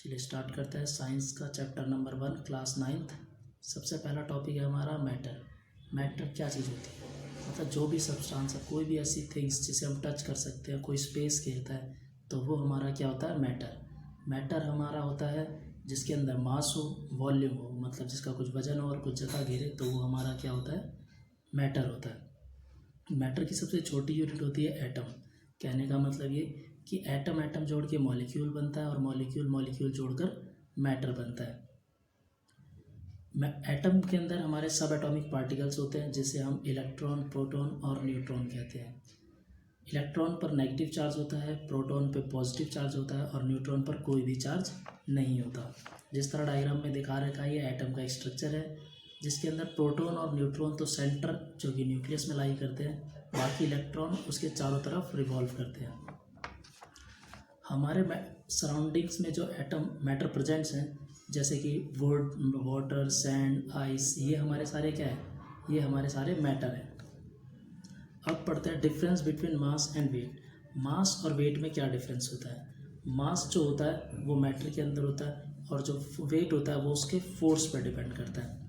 चलिए स्टार्ट करते हैं साइंस का चैप्टर नंबर 1 क्लास 9th। सबसे पहला टॉपिक है हमारा मैटर। मैटर क्या चीज़ होती है, मतलब जो भी सब्सटेंस है, कोई भी ऐसी थिंग्स जिसे हम टच कर सकते हैं, कोई स्पेस घेरता है, तो वो हमारा क्या होता है, मैटर। मैटर हमारा होता है जिसके अंदर मास हो, वॉल्यूम हो, मतलब जिसका कुछ वजन हो और कुछ जगह घेरे, तो वो हमारा क्या होता है, मैटर होता है। मैटर की सबसे छोटी यूनिट होती है एटम। कहने का मतलब ये कि एटम एटम जोड़ के मॉलिक्यूल बनता है और मॉलिक्यूल मॉलिक्यूल जोड़कर मैटर बनता है। एटम के अंदर हमारे सब एटॉमिक पार्टिकल्स होते हैं जिसे हम इलेक्ट्रॉन, प्रोटॉन और न्यूट्रॉन कहते हैं। इलेक्ट्रॉन पर नेगेटिव चार्ज होता है, प्रोटॉन पर पॉजिटिव चार्ज होता है और न्यूट्रॉन पर कोई भी चार्ज नहीं होता। जिस तरह डायग्राम में दिखा रखा है, ये एटम का एक स्ट्रक्चर है जिसके अंदर प्रोटॉन और न्यूट्रॉन तो सेंटर जो कि न्यूक्लियस में लाई करते हैं, बाकी इलेक्ट्रॉन उसके चारों तरफ रिवॉल्व करते हैं। हमारे सराउंडिंग्स में जो एटम मैटर प्रेजेंट्स हैं, जैसे कि वुड, वाटर, सैंड, आइस, ये हमारे सारे क्या है, ये हमारे सारे मैटर हैं। अब पढ़ते हैं difference between mass and weight. Mass और वेट में क्या डिफरेंस होता है। मास जो होता है वो मैटर के अंदर होता है और जो वेट होता है वो उसके फोर्स पर डिपेंड करता है।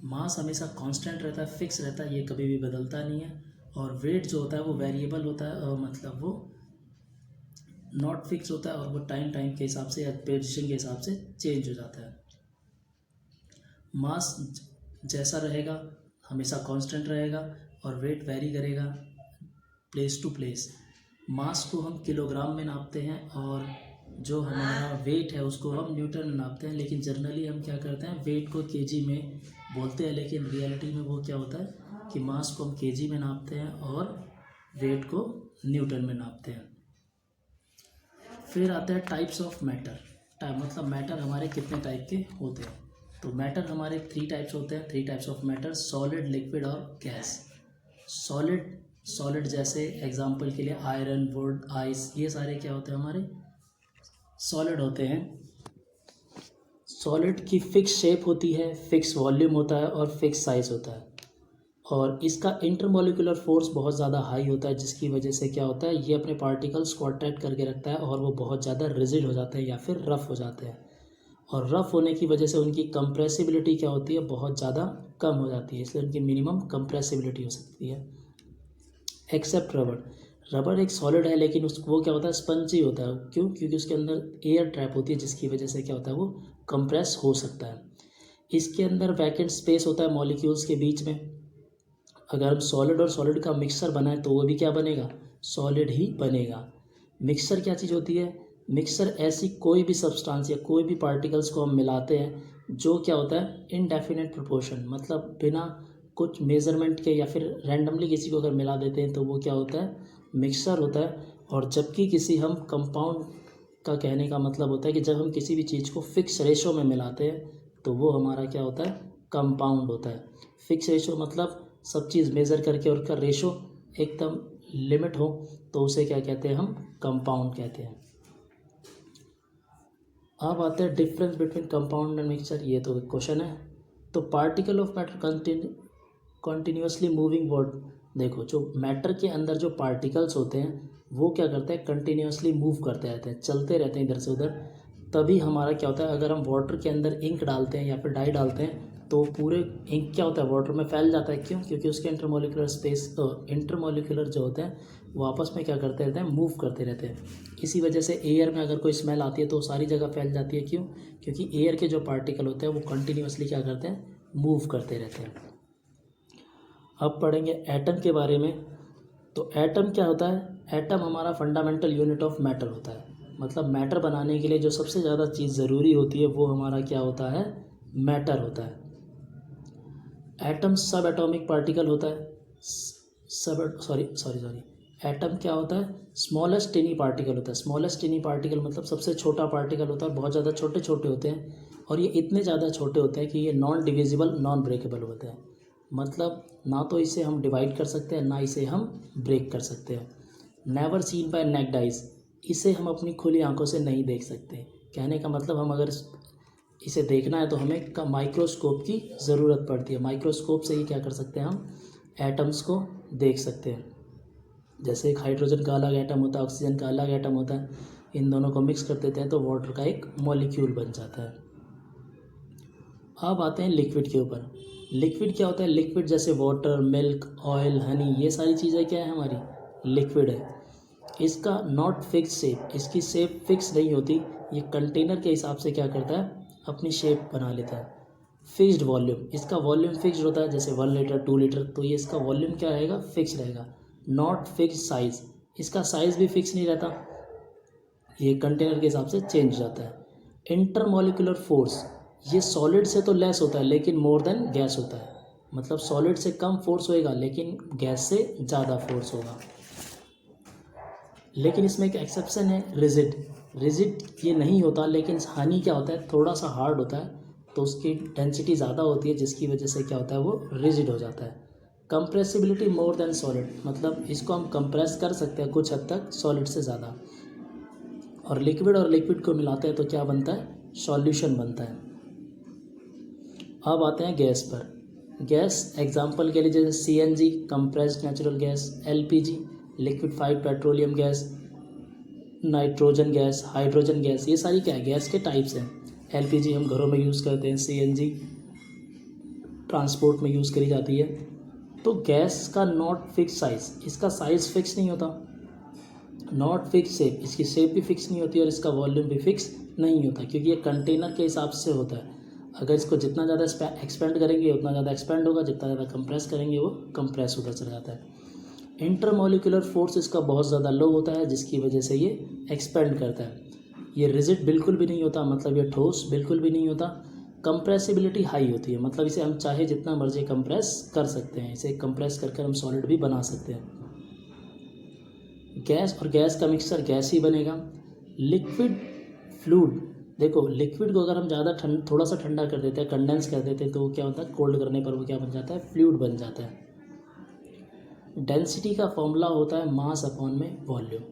मास हमेशा कांस्टेंट रहता है, फिक्स रहता है, ये कभी भी बदलता नहीं है। और वेट जो होता है वो वेरिएबल होता है, मतलब वो नॉट फिक्स होता है और वो टाइम के हिसाब से या पोजीशन के हिसाब से चेंज हो जाता है। मास जैसा रहेगा हमेशा कांस्टेंट रहेगा और वेट वेरी करेगा प्लेस टू प्लेस। मास को हम किलोग्राम में नापते हैं और जो हमारा वेट है उसको हम न्यूटन में नापते हैं, लेकिन जनरली हम क्या करते हैं, वेट को केजी में बोलते हैं, लेकिन रियलिटी में वो क्या होता है कि मास को हम केजी में नापते हैं और वेट को न्यूटन में नापते हैं। फिर आता है टाइप्स ऑफ मैटर। मतलब मैटर हमारे कितने टाइप के होते हैं। तो मैटर हमारे 3 टाइप्स होते हैं, 3 types of matter, solid, liquid और गैस। सॉलिड जैसे एग्जांपल के लिए आयरन, वुड, आइस, ये सारे क्या होते हैं, हमारे सॉलिड होते हैं। सॉलिड की फिक्स शेप होती है, फिक्स वॉल्यूम होता है और फिक्स साइज होता है और इसका इंटरमोलिकुलर फोर्स बहुत ज़्यादा हाई होता है, जिसकी वजह से क्या होता है, ये अपने पार्टिकल्स को अट्रैक्ट करके रखता है और वो बहुत ज़्यादा रिजिड हो जाते हैं या फिर रफ़ हो जाते हैं। और रफ़ होने की वजह से उनकी कंप्रेसिबिलिटी क्या होती है, बहुत ज़्यादा कम हो जाती है, इसलिए उनकी मिनिमम कंप्रेसिबिलिटी हो सकती है। एक्सेप्ट रबड़ एक सॉलिड है, लेकिन वो क्या होता है, स्पंजी होता है। क्यों? क्योंकि उसके अंदर एयर ट्रैप होती है, जिसकी वजह से क्या होता है, वो कंप्रेस हो सकता है। इसके अंदर वैकेंट स्पेस होता है मॉलिक्यूल्स के बीच में। अगर हम सॉलिड और सॉलिड का मिक्सर बनाएं तो वो भी क्या बनेगा, सॉलिड ही बनेगा। मिक्सर क्या चीज़ होती है, मिक्सर ऐसी कोई भी सब्सटेंस या कोई भी पार्टिकल्स को हम मिलाते हैं जो क्या होता है, इनडेफिनेट प्रोपोर्शन, मतलब बिना कुछ मेज़रमेंट के या फिर रैंडमली किसी को अगर मिला देते हैं तो वो क्या होता है, मिक्सर होता है। और जबकि किसी हम कंपाउंड का कहने का मतलब होता है कि जब हम किसी भी चीज़ को फिक्स रेशो में मिलाते हैं तो वो हमारा क्या होता है, कंपाउंड होता है। फिक्स रेशो मतलब सब चीज़ मेज़र करके और उसका रेशो एकदम लिमिट हो, तो उसे क्या कहते हैं, हम कंपाउंड कहते हैं। अब आते हैं difference between compound and mixture. ये तो क्वेश्चन है। तो particle of matter continuously moving word. देखो, जो मैटर के अंदर जो पार्टिकल्स होते हैं वो क्या करते हैं, कंटिन्यूसली मूव करते रहते हैं, चलते रहते हैं इधर से उधर। तभी हमारा क्या होता है, अगर हम वाटर के अंदर इंक डालते हैं या फिर डाई डालते हैं तो पूरे इंक क्या होता है, वाटर में फैल जाता है। क्यों? क्योंकि उसके इंटरमोलिकुलर जो होते हैं वो आपस में क्या करते रहते हैं, मूव करते रहते हैं। इसी वजह से एयर में अगर कोई स्मेल आती है तो सारी जगह फैल जाती है। क्यों? क्योंकि एयर के जो पार्टिकल होते हैं वो कंटिन्यूसली क्या करते हैं, मूव करते रहते हैं। अब पढ़ेंगे एटम के बारे में। तो एटम क्या होता है, एटम हमारा फंडामेंटल यूनिट ऑफ मैटर होता है। मतलब मैटर बनाने के लिए जो सबसे ज़्यादा चीज़ ज़रूरी होती है वो हमारा क्या होता है, मैटर होता है। एटम सब एटॉमिक पार्टिकल होता है। एटम क्या होता है, स्मॉलेस्ट टिनी पार्टिकल होता है। स्मॉलेस्ट टिनी पार्टिकल मतलब सबसे छोटा पार्टिकल होता है, बहुत ज़्यादा छोटे छोटे होते हैं और ये इतने ज़्यादा छोटे होते हैं कि ये नॉन डिविजिबल, नॉन ब्रेकेबल होते हैं। मतलब ना तो इसे हम डिवाइड कर सकते हैं, ना इसे हम ब्रेक कर सकते हैं। Never seen by naked eyes, इसे हम अपनी खुली आंखों से नहीं देख सकते। कहने का मतलब हम अगर इसे देखना है तो हमें माइक्रोस्कोप की ज़रूरत पड़ती है। माइक्रोस्कोप से ही क्या कर सकते हैं, हम एटम्स को देख सकते हैं। जैसे एक हाइड्रोजन का अलग एटम होता है, ऑक्सीजन का अलग एटम होता है। इन दोनों को मिक्स कर देते हैं तो वाटर का एक मॉलिक्यूल बन जाता है। अब आते हैं लिक्विड के ऊपर। लिक्विड क्या होता है? लिक्विड जैसे वाटर, मिल्क, ऑयल, हनी, ये सारी चीज़ें क्या है हमारी? लिक्विड है। इसका नॉट फिक्स शेप, इसकी शेप फिक्स नहीं होती। ये कंटेनर के हिसाब से क्या करता है? अपनी शेप बना लेता है। फिक्स्ड वॉल्यूम, इसका वॉल्यूम फिक्स्ड होता है, जैसे 1 लीटर 2 लीटर, तो ये इसका वॉल्यूम क्या रहेगा? फिक्स रहेगा। नॉट फिक्स साइज़, इसका साइज़ भी फिक्स नहीं रहता, ये कंटेनर के हिसाब से चेंज हो जाता है। इंटरमोलिकुलर फोर्स, ये सॉलिड से तो लेस होता है लेकिन मोर देन गैस होता है। मतलब सॉलिड से कम फोर्स होएगा लेकिन गैस से ज़्यादा फोर्स होगा। लेकिन इसमें एक एक्सेप्शन है, रिजिड। रिजिड ये नहीं होता, लेकिन हनी क्या होता है? थोड़ा सा हार्ड होता है, तो उसकी डेंसिटी ज़्यादा होती है, जिसकी वजह से क्या होता है? वो रिजिड हो जाता है। कंप्रेसिबिलिटी मोर देन सॉलिड, मतलब इसको हम कंप्रेस कर सकते हैं कुछ हद तक सॉलिड से ज़्यादा। और लिक्विड को मिलाते हैं तो क्या बनता है? सॉल्यूशन बनता है। अब आते हैं गैस पर। गैस एग्जांपल के लिए जैसे CNG compressed natural gas, LPG liquefied petroleum gas, nitrogen gas, hydrogen gas, ये सारी क्या है? गैस के टाइप्स हैं। एलपीजी हम घरों में यूज़ करते हैं, सीएनजी ट्रांसपोर्ट में यूज़ करी जाती है। तो गैस का नॉट फिक्स साइज़, इसका साइज़ फिक्स नहीं होता। नॉट फिक्स शेप, इसकी शेप भी फिक्स नहीं होती और इसका वॉल्यूम भी फिक्स नहीं होता, क्योंकि ये कंटेनर के हिसाब से होता है। अगर इसको जितना ज़्यादा एक्सपेंड करेंगे उतना ज़्यादा एक्सपेंड होगा, जितना ज़्यादा कंप्रेस करेंगे वो कंप्रेस होता चला जाता है। इंटरमोलिकुलर फोर्स इसका बहुत ज़्यादा लो होता है, जिसकी वजह से ये एक्सपेंड करता है। ये रिजिड बिल्कुल भी नहीं होता, मतलब ये ठोस बिल्कुल भी नहीं होता। कंप्रेसिबिलिटी हाई होती है, मतलब इसे हम चाहे जितना मर्जी कंप्रेस कर सकते हैं, इसे कंप्रेस करके हम सॉलिड भी बना सकते हैं। गैस और गैस का मिक्सचर गैस ही बनेगा। लिक्विड फ्लूइड, देखो लिक्विड को अगर हम ज़्यादा थोड़ा सा ठंडा कर देते हैं, कंडेंस कर देते हैं, तो क्या होता है? कोल्ड करने पर वो क्या बन जाता है? फ्लूइड बन जाता है। डेंसिटी का फॉर्मूला होता है मास अपॉन में वॉल्यूम,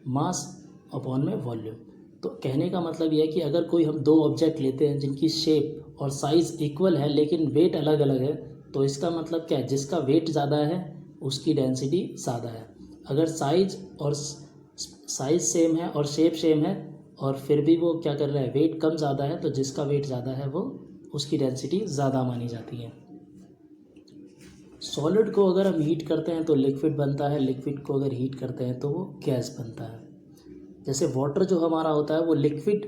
मास अपॉन में वॉल्यूम। तो कहने का मतलब यह है कि अगर कोई हम दो ऑब्जेक्ट लेते हैं जिनकी शेप और साइज़ इक्वल है लेकिन वेट अलग अलग है, तो इसका मतलब क्या है? जिसका वेट ज़्यादा है उसकी डेंसिटी ज़्यादा है। अगर साइज़ सेम है और शेप सेम है और फिर भी वो क्या कर रहा है? वेट कम ज़्यादा है, तो जिसका वेट ज़्यादा है वो उसकी डेंसिटी ज़्यादा मानी जाती है। सॉलिड को अगर हम हीट करते हैं तो लिक्विड बनता है, लिक्विड को अगर हीट करते हैं तो वो गैस बनता है। जैसे वाटर जो हमारा होता है वो लिक्विड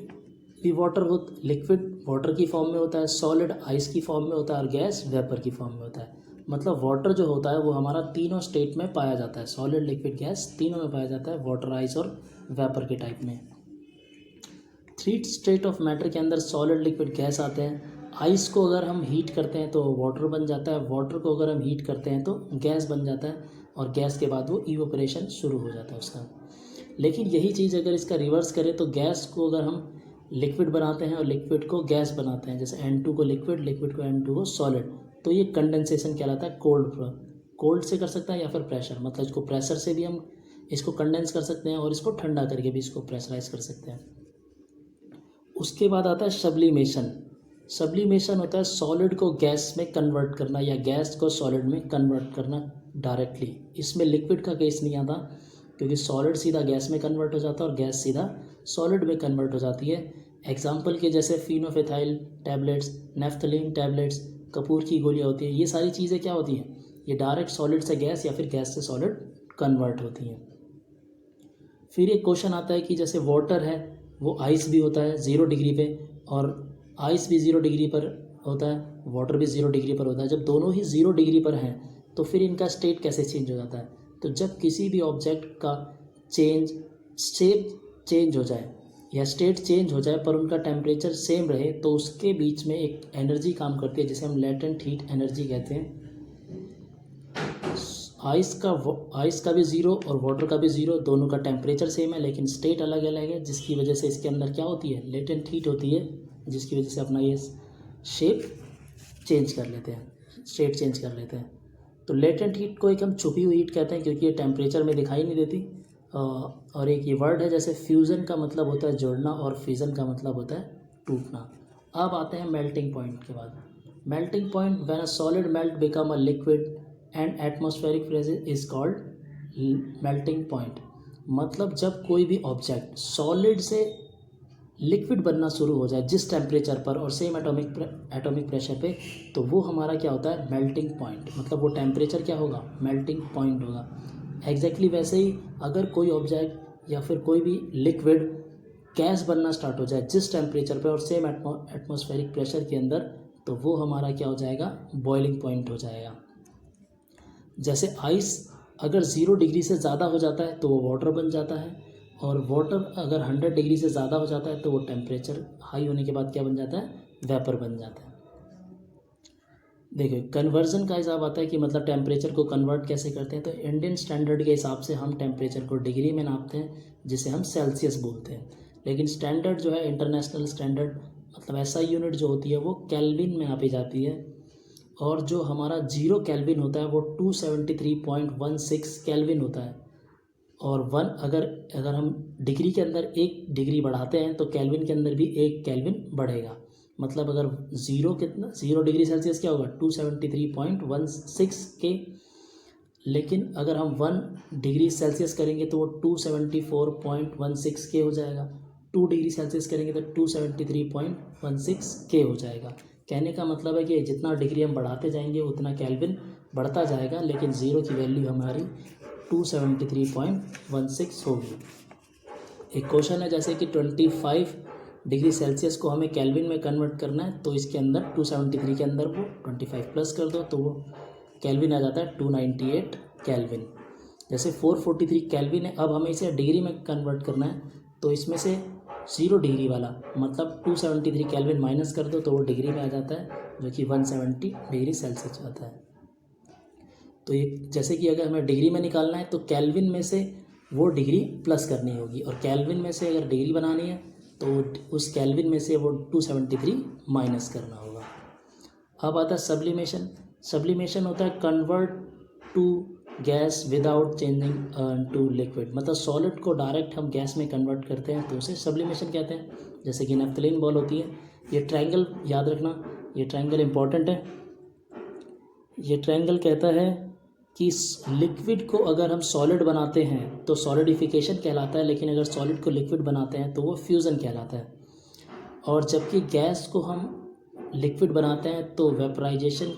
वाटर की फॉर्म में होता है, सॉलिड आइस की फॉर्म में होता है और गैस वेपर की फॉर्म में होता है। मतलब वाटर जो होता है वो हमारा तीनों स्टेट में पाया जाता है, सॉलिड, लिक्विड, गैस, तीनों में पाया जाता है, वाटर, आइस और वेपर के टाइप में। 3 स्टेट ऑफ मैटर के अंदर सॉलिड, लिक्विड, गैस आते हैं। आइस को अगर हम हीट करते हैं तो वाटर बन जाता है, वाटर को अगर हम हीट करते हैं तो गैस बन जाता है और गैस के बाद वो इवोपरेशन शुरू हो जाता है उसका। लेकिन यही चीज़ अगर इसका रिवर्स करें तो गैस को अगर हम लिक्विड बनाते हैं और लिक्विड को गैस बनाते हैं, जैसे N2 को लिक्विड, लिक्विड को N2 को सॉलिड, तो ये कंडेंसेशन कहलाता है। कोल्ड से कर सकते हैं या फिर प्रेशर, मतलब इसको प्रेशर से भी हम इसको कंडेंस कर सकते हैं और इसको ठंडा करके भी इसको प्रेशराइज कर सकते हैं। उसके बाद आता है सब्लिमेशन। सब्लिमेशन होता है सॉलिड को गैस में कन्वर्ट करना या गैस को सॉलिड में कन्वर्ट करना डायरेक्टली। इसमें लिक्विड का केस नहीं आता, क्योंकि सॉलिड सीधा गैस में कन्वर्ट हो जाता है और गैस सीधा सॉलिड में कन्वर्ट हो जाती है। एग्जाम्पल के जैसे फिनोफिथाइल टैबलेट्स, नेफ्थलीन टैबलेट्स, कपूर की गोलियाँ होती हैं, ये सारी चीज़ें क्या होती हैं? ये डायरेक्ट सॉलिड से गैस या फिर गैस से सॉलिड कन्वर्ट होती हैं। फिर एक क्वेश्चन आता है कि जैसे वाटर है वो आइस भी होता है 0 डिग्री पे, और आइस भी 0 डिग्री पर होता है, वाटर भी 0 डिग्री पर होता है। जब दोनों ही 0 डिग्री पर हैं तो फिर इनका स्टेट कैसे चेंज हो जाता है? तो जब किसी भी ऑब्जेक्ट का शेप चेंज हो जाए या स्टेट चेंज हो जाए पर उनका टेम्परेचर सेम रहे, तो उसके बीच में एक एनर्जी काम करती है जिसे हम लेटेंट हीट एनर्जी कहते हैं। आइस का भी 0 और वाटर का भी 0, दोनों का टेम्परेचर सेम है लेकिन स्टेट अलग अलग है, जिसकी वजह से इसके अंदर क्या होती है? लेटेंट हीट होती है, जिसकी वजह से अपना ये शेप चेंज कर लेते हैं, स्टेट चेंज कर लेते हैं। तो लेटेंट हीट को एक हम छुपी हुई हीट कहते हैं, क्योंकि ये टेम्परेचर में दिखाई नहीं देती। और एक ये वर्ड है, जैसे फ्यूज़न का मतलब होता है जोड़ना और फिजन का मतलब होता है टूटना। अब आते हैं मेल्टिंग पॉइंट के बाद। Melting point, when a solid melt become a liquid and atmospheric phase is called melting point. मतलब जब कोई भी ऑब्जेक्ट सॉलिड से लिक्विड बनना शुरू हो जाए जिस टेम्परेचर पर और सेम एटॉमिक प्रेशर पे, तो वो हमारा क्या होता है, मेल्टिंग पॉइंट। मतलब वो टेम्परेचर क्या होगा, मेल्टिंग पॉइंट होगा। एग्जैक्टली वैसे ही अगर कोई ऑब्जेक्ट या फिर कोई भी लिक्विड गैस बनना स्टार्ट हो जाए जिस टेम्परेचर पे और सेम एटमॉस्फेरिक प्रेशर के अंदर, तो वो हमारा क्या हो जाएगा, बॉइलिंग पॉइंट हो जाएगा। जैसे आइस अगर 0 डिग्री से ज़्यादा हो जाता है तो वो वाटर बन जाता है, और वाटर अगर 100 डिग्री से ज़्यादा हो जाता है तो वो टेम्परेचर हाई होने के बाद क्या बन जाता है, वेपर बन जाता है। देखिए कन्वर्जन का हिसाब आता है कि मतलब टेम्परेचर को कन्वर्ट कैसे करते हैं। तो इंडियन स्टैंडर्ड के हिसाब से हम टेम्परेचर को डिग्री में नापते हैं, जिसे हम सेल्सियस बोलते हैं। लेकिन स्टैंडर्ड जो है, इंटरनेशनल स्टैंडर्ड, मतलब ऐसा यूनिट जो होती है वो केल्विन में नापी जाती है। और जो हमारा 0 केल्विन होता है वो 273.16 केल्विन होता है। और अगर हम डिग्री के अंदर 1 डिग्री बढ़ाते हैं तो केल्विन के अंदर भी 1 केल्विन बढ़ेगा। मतलब अगर 0 डिग्री सेल्सियस क्या होगा, 273.16 के। लेकिन अगर हम 1 डिग्री सेल्सियस करेंगे तो वो 274.16 के हो जाएगा। 2 डिग्री सेल्सियस करेंगे तो 273.16 के हो जाएगा। कहने का मतलब है कि जितना डिग्री हम बढ़ाते जाएंगे उतना केल्विन बढ़ता जाएगा, लेकिन 0 की वैल्यू हमारी 273.16 होगी। एक क्वेश्चन है जैसे कि 25 डिग्री सेल्सियस को हमें केल्विन में कन्वर्ट करना है, तो इसके अंदर 273 के अंदर वो 25 प्लस कर दो तो वो केल्विन आ जाता है 298 केल्विन। जैसे 443 केल्विन है, अब हमें इसे डिग्री में कन्वर्ट करना है, तो इसमें से 0 डिग्री वाला मतलब 273 केल्विन माइनस कर दो तो वो डिग्री में आ जाता है, जो कि 170 डिग्री सेल्सियस आता है। तो ये जैसे कि अगर हमें डिग्री में निकालना है तो केल्विन में से वो डिग्री प्लस करनी होगी, और केल्विन में से अगर डिग्री बनानी है तो उस केल्विन में से वो 273 माइनस करना होगा। अब आता है सब्लिमेशन। सब्लिमेशन होता है convert to gas without changing to liquid. मतलब सॉलिड को डायरेक्ट हम गैस में कन्वर्ट करते हैं तो उसे सब्लिमेशन कहते हैं। जैसे कि नेफ्थलीन बॉल होती है, ये ट्रायंगल याद रखना, ये ट्रायंगल इम्पॉर्टेंट है। ये ट्रायंगल कहता है कि लिक्विड को अगर हम सॉलिड बनाते हैं तो सॉलिडिफिकेशन कहलाता है, लेकिन अगर सॉलिड को लिक्विड बनाते हैं तो वो फ्यूज़न कहलाता है। और जबकि गैस को हम लिक्विड बनाते हैं तो वेपराइजेशन,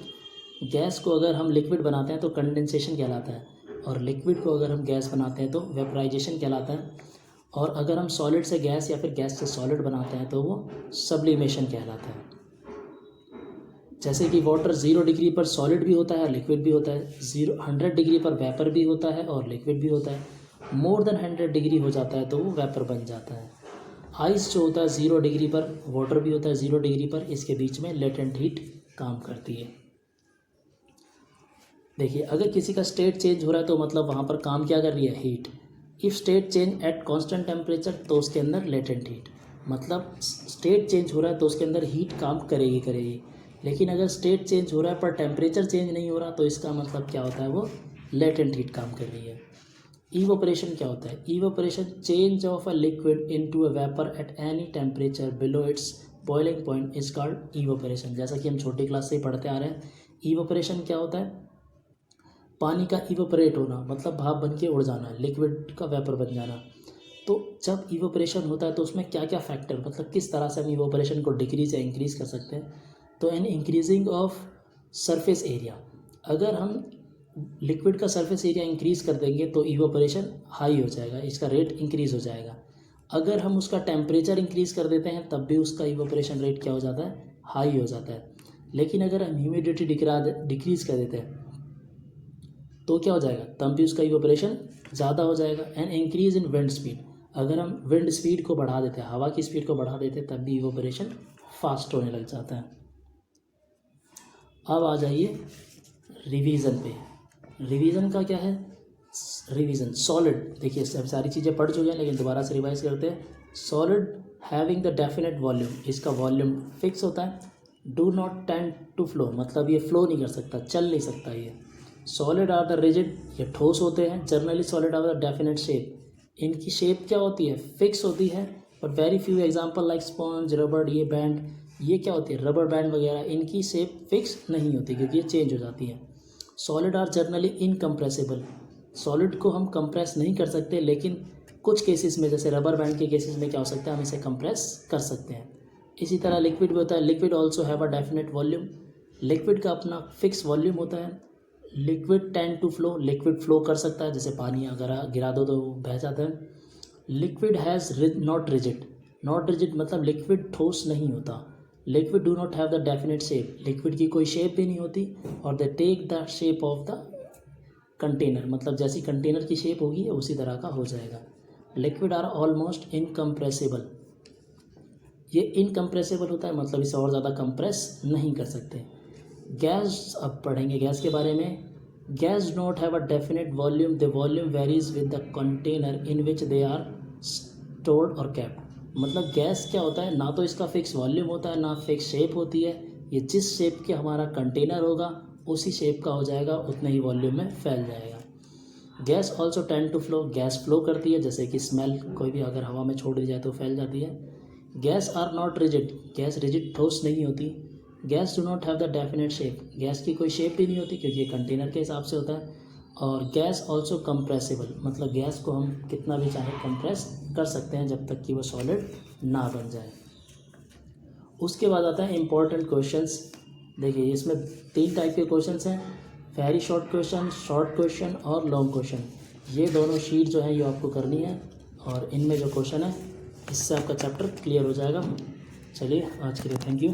गैस को अगर हम लिक्विड बनाते हैं तो कंडेंसेशन कहलाता है, और लिक्विड को अगर हम गैस बनाते हैं तो वेपराइजेशन कहलाता है। और अगर हम सॉलिड से गैस या फिर गैस से सॉलिड बनाते हैं तो वो सब्लिमेशन कहलाता है। जैसे कि वाटर 0 डिग्री पर सॉलिड भी होता है, लिक्विड भी होता है। 100 डिग्री पर वेपर भी होता है और लिक्विड भी होता है। मोर देन 100 डिग्री हो जाता है तो वो वेपर बन जाता है। आइस जो होता है 0 डिग्री पर, वाटर भी होता है 0 डिग्री पर, इसके बीच में लेटेंट हीट काम करती है। देखिए अगर किसी का स्टेट चेंज हो रहा है तो मतलब वहाँ पर काम क्या कर रही है, heat. If state change at constant temperature तो उसके अंदर लेटेंट हीट, मतलब स्टेट चेंज हो रहा है तो उसके अंदर हीट काम करेगी। लेकिन अगर स्टेट चेंज हो रहा है पर टेम्परेचर चेंज नहीं हो रहा तो इसका मतलब क्या होता है, वो लेटेंट हीट काम कर रही है। इवोपरेशन क्या होता है, evaporation change of a liquid into a vapour at any temperature below it's boiling point is called evaporation. जैसा कि हम छोटी क्लास से ही पढ़ते आ रहे हैं, इवोपरेशन क्या होता है, पानी का इवोपरेट होना, मतलब भाप बन के उड़ जाना, लिक्विड का वेपर बन जाना। तो जब इवोपरेशन होता है तो उसमें क्या क्या फैक्टर, मतलब किस तरह से हम इवोपरेशन को डिक्रीज या इंक्रीज कर सकते हैं। तो an increasing of surface area, अगर हम लिक्विड का सरफेस एरिया इंक्रीज़ कर देंगे तो इवोपरेशन हाई हो जाएगा, इसका रेट इंक्रीज़ हो जाएगा। अगर हम उसका टेम्परेचर इंक्रीज़ कर देते हैं तब भी उसका इवोपरेशन रेट क्या हो जाता है, हाई हो जाता है। लेकिन अगर हम ह्यूमिडिटी डिक्रीज़ कर देते हैं तो क्या हो जाएगा, तब भी उसका इवोपरेशन ज़्यादा हो जाएगा। And increase in wind speed, अगर हम विंड स्पीड को बढ़ा देते हैं, हवा की स्पीड को बढ़ा देते हैं, तब भी इवोपरेशन फास्ट होने लग जाता है। अब आ जाइए रिवीजन पे। रिवीजन का क्या है, रिवीजन सॉलिड, देखिए सब सारी चीज़ें पढ़ चुके हैं लेकिन दोबारा से रिवाइज करते हैं। Solid having the definite volume, इसका वॉल्यूम फिक्स होता है। Do not tend to flow, मतलब ये फ्लो नहीं कर सकता, चल नहीं सकता ये। सॉलिड आर द रिजिड, ये ठोस होते हैं। Generally solid are the definite shape, इनकी शेप क्या होती है, फिक्स होती है। और very few example like sponge, रबड़, ये बैंड, ये क्या होती है, रबर बैंड वगैरह, इनकी शेप फिक्स नहीं होती क्योंकि ये चेंज हो जाती है। Solid are generally incompressible, solid को हम कंप्रेस नहीं कर सकते लेकिन कुछ केसेस में जैसे रबर बैंड के केसेस में क्या हो सकता है, हम इसे कंप्रेस कर सकते हैं। इसी तरह लिक्विड भी होता है। Liquid also have a definite volume. Liquid का अपना फिक्स वॉल्यूम होता है। Liquid tend to flow, liquid flow कर सकता है, जैसे पानी अगर गिरा दो तो बह जाता है। Liquid has not rigid. Not rigid मतलब लिक्विड ठोस नहीं होता। Liquid do not have the definite shape, liquid की कोई शेप भी नहीं होती। और they take the shape of the container, मतलब जैसी कंटेनर की शेप होगी उसी तरह का हो जाएगा। लिक्विड आर ऑलमोस्ट इनकम्प्रेसिबल, ये इनकम्प्रेसिबल होता है, मतलब इसे और ज़्यादा कंप्रेस नहीं कर सकते। गैस, अब पढ़ेंगे गैस के बारे में। Gas not have a definite volume, the volume varies with the container in which they are stored और कैप्ड। मतलब गैस क्या होता है, ना तो इसका फिक्स वॉल्यूम होता है, ना फिक्स शेप होती है। ये जिस शेप के हमारा कंटेनर होगा उसी शेप का हो जाएगा, उतने ही वॉल्यूम में फैल जाएगा। Gas also tend to flow, gas flow करती है, जैसे कि स्मेल कोई भी अगर हवा में छोड़ दी जाए तो फैल जाती है। Gas are not rigid, gas rigid ठोस नहीं होती। Gas do not have the definite shape, gas की कोई शेप भी नहीं होती क्योंकि ये कंटेनर के हिसाब से होता है। और गैस ऑल्सो कंप्रेसिबल, मतलब गैस को हम कितना भी चाहे कंप्रेस कर सकते हैं जब तक कि वो सॉलिड ना बन जाए। उसके बाद आता है इम्पोर्टेंट क्वेश्चंस। देखिए इसमें 3 टाइप के क्वेश्चंस हैं, very short question, short question और लॉन्ग क्वेश्चन। ये दोनों शीट जो है ये आपको करनी है और इनमें जो क्वेश्चन है इससे आपका चैप्टर क्लियर हो जाएगा। चलिए आज के लिए थैंक यू।